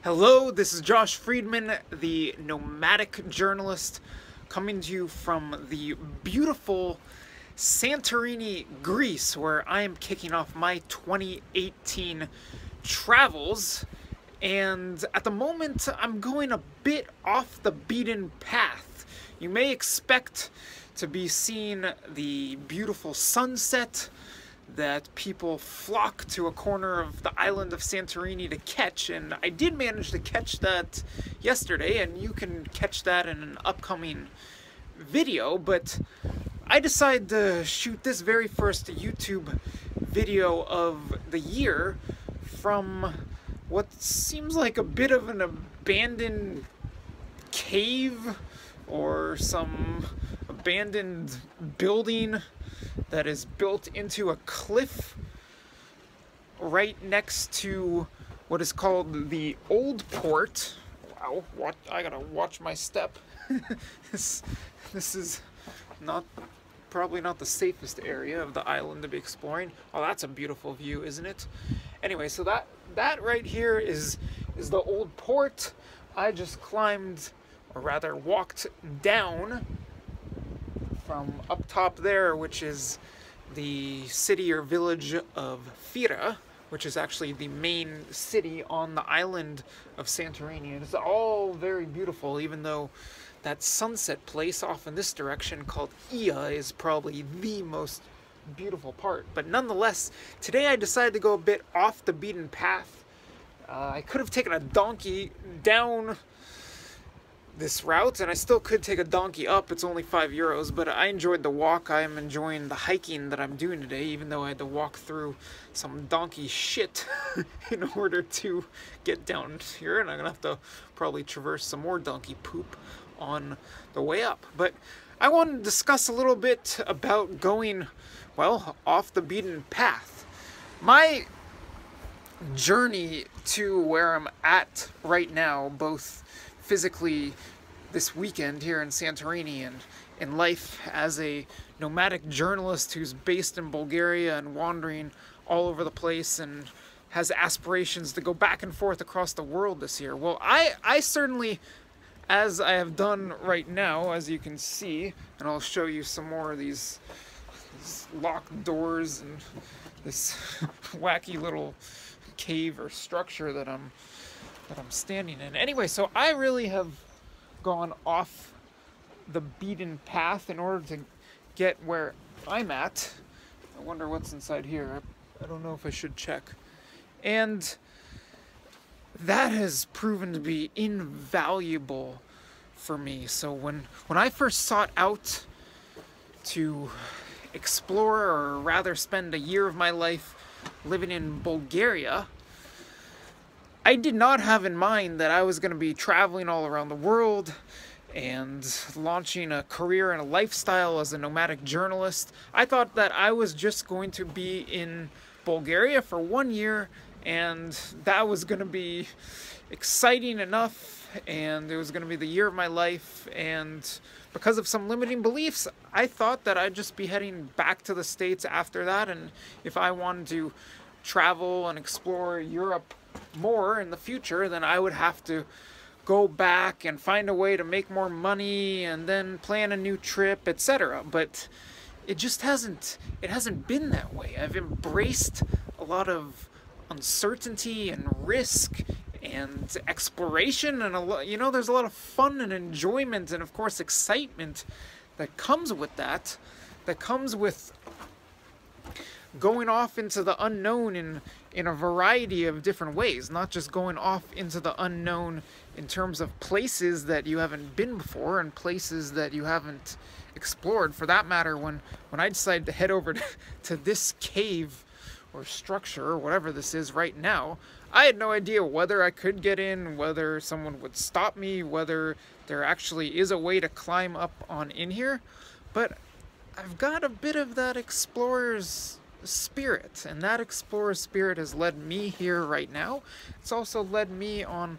Hello, this is Josh Friedman, the Nomadic Journalist, coming to you from the beautiful Santorini, Greece, where I am kicking off my 2018 travels. And at the moment, I'm going a bit off the beaten path. You may expect to be seeing the beautiful sunset that people flock to a corner of the island of Santorini to catch, and I did manage to catch that yesterday, and you can catch that in an upcoming video. But I decided to shoot this very first YouTube video of the year from what seems like a bit of an abandoned cave or some abandoned building that is built into a cliff right next to what is called the Old Port. Wow, what? I gotta watch my step. This is probably not the safest area of the island to be exploring. Oh, that's a beautiful view, isn't it? Anyway, so that right here is the Old Port. I just climbed, or rather walked down from up top there, which is the city or village of Fira, which is actually the main city on the island of Santorini. And it's all very beautiful, even though that sunset place off in this direction called Ia is probably the most beautiful part. But nonetheless, today I decided to go a bit off the beaten path. I could have taken a donkey down this route, and I still could take a donkey up. It's only €5, but I enjoyed the walk. I am enjoying the hiking that I'm doing today, even though I had to walk through some donkey shit in order to get down here, and I'm gonna have to probably traverse some more donkey poop on the way up. But I want to discuss a little bit about going, well, off the beaten path. My journey to where I'm at right now, both physically this weekend here in Santorini and in life as a nomadic journalist who's based in Bulgaria and wandering all over the place and has aspirations to go back and forth across the world this year. Well, I certainly, as I have done right now, as you can see, and I'll show you some more of these locked doors and this wacky little cave or structure that I'm standing in. Anyway, so I really have gone off the beaten path in order to get where I'm at. I wonder what's inside here. I don't know if I should check. And that has proven to be invaluable for me. So when I first sought out to explore, or rather spend a year of my life living in Bulgaria, I did not have in mind that I was going to be traveling all around the world and launching a career and a lifestyle as a nomadic journalist. I thought that I was just going to be in Bulgaria for 1 year, and that was going to be exciting enough, and it was going to be the year of my life. And because of some limiting beliefs, I thought that I'd just be heading back to the States after that, and if I wanted to travel and explore Europe more in the future, then I would have to go back and find a way to make more money and then plan a new trip, etc. But it just hasn't been that way. I've embraced a lot of uncertainty and risk and exploration, and there's a lot of fun and enjoyment and of course excitement that comes with that comes with going off into the unknown in a variety of different ways, not just going off into the unknown in terms of places that you haven't been before and places that you haven't explored. For that matter, when I decided to head over to this cave or structure or whatever this is right now, I had no idea whether I could get in, whether someone would stop me, whether there actually is a way to climb up on in here. But I've got a bit of that explorer's spirit, and that explorer spirit has led me here right now. It's also led me on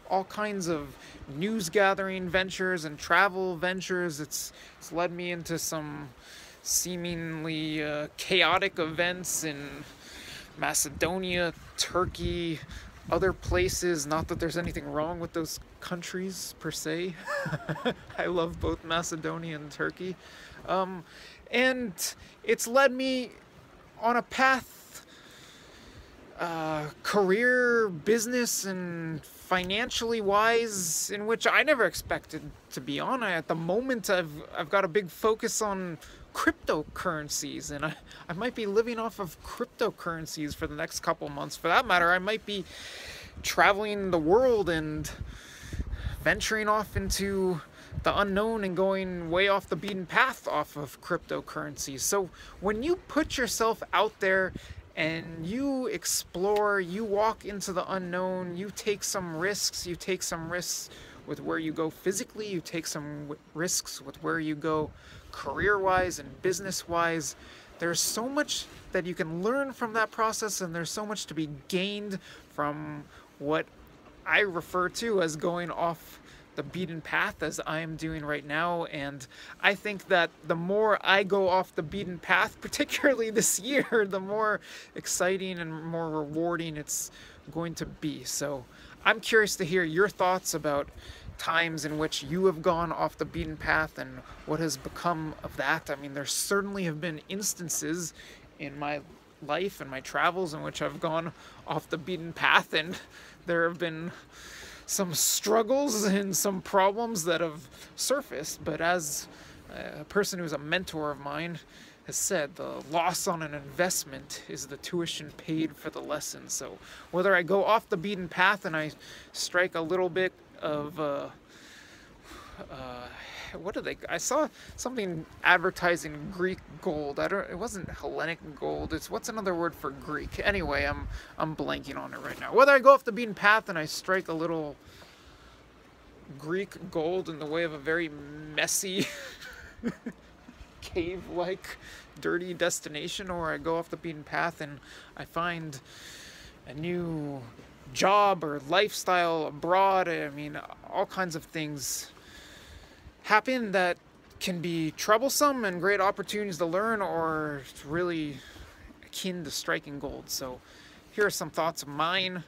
all kinds of news gathering ventures and travel ventures. It's led me into some seemingly chaotic events in Macedonia, Turkey, other places. Not that there's anything wrong with those countries per se. I love both Macedonia and Turkey. And it's led me on a path, career, business, and financially wise, in which I never expected to be on. At the moment, I've got a big focus on cryptocurrencies, and I might be living off of cryptocurrencies for the next couple months. For that matter, I might be traveling the world and venturing off into the unknown and going way off the beaten path off of cryptocurrencies. So when you put yourself out there and you explore, you walk into the unknown, you take some risks. You take some risks with where you go physically, you take some risks with where you go career-wise and business-wise. There's so much that you can learn from that process, and there's so much to be gained from what I refer to as going off the beaten path, as I am doing right now. And I think that the more I go off the beaten path, particularly this year, the more exciting and more rewarding it's going to be. So I'm curious to hear your thoughts about times in which you have gone off the beaten path and what has become of that. I mean, there certainly have been instances in my life and my travels in which I've gone off the beaten path, and there have been some struggles and some problems that have surfaced. But as a person who's a mentor of mine has said, the loss on an investment is the tuition paid for the lesson. So whether I go off the beaten path and I strike a little bit of I saw something advertising Greek gold. It wasn't Hellenic gold. What's another word for Greek? Anyway, I'm blanking on it right now. Whether I go off the beaten path and I strike a little Greek gold in the way of a very messy cave-like dirty destination, or I go off the beaten path and I find a new job or lifestyle abroad. I mean, all kinds of things happen that can be troublesome and great opportunities to learn, or really akin to striking gold. So here are some thoughts of mine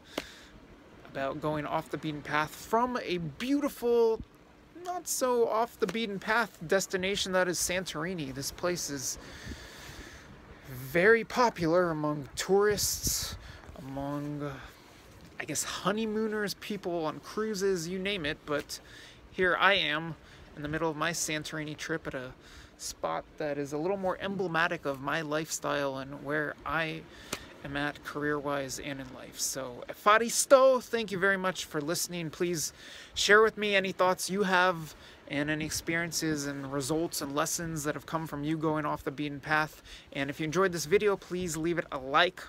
about going off the beaten path from a beautiful, not so off the beaten path destination that is Santorini. This place is very popular among tourists, among, I guess, honeymooners, people on cruises, you name it. But here I am in the middle of my Santorini trip at a spot that is a little more emblematic of my lifestyle and where I am at career-wise and in life. So, Efaristo, thank you very much for listening. Please share with me any thoughts you have and any experiences and results and lessons that have come from you going off the beaten path. And if you enjoyed this video, please leave it a like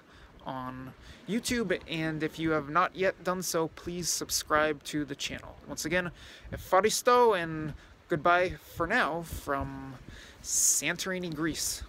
on YouTube, and if you have not yet done so, please subscribe to the channel. Once again, Efaristo, and goodbye for now from Santorini, Greece.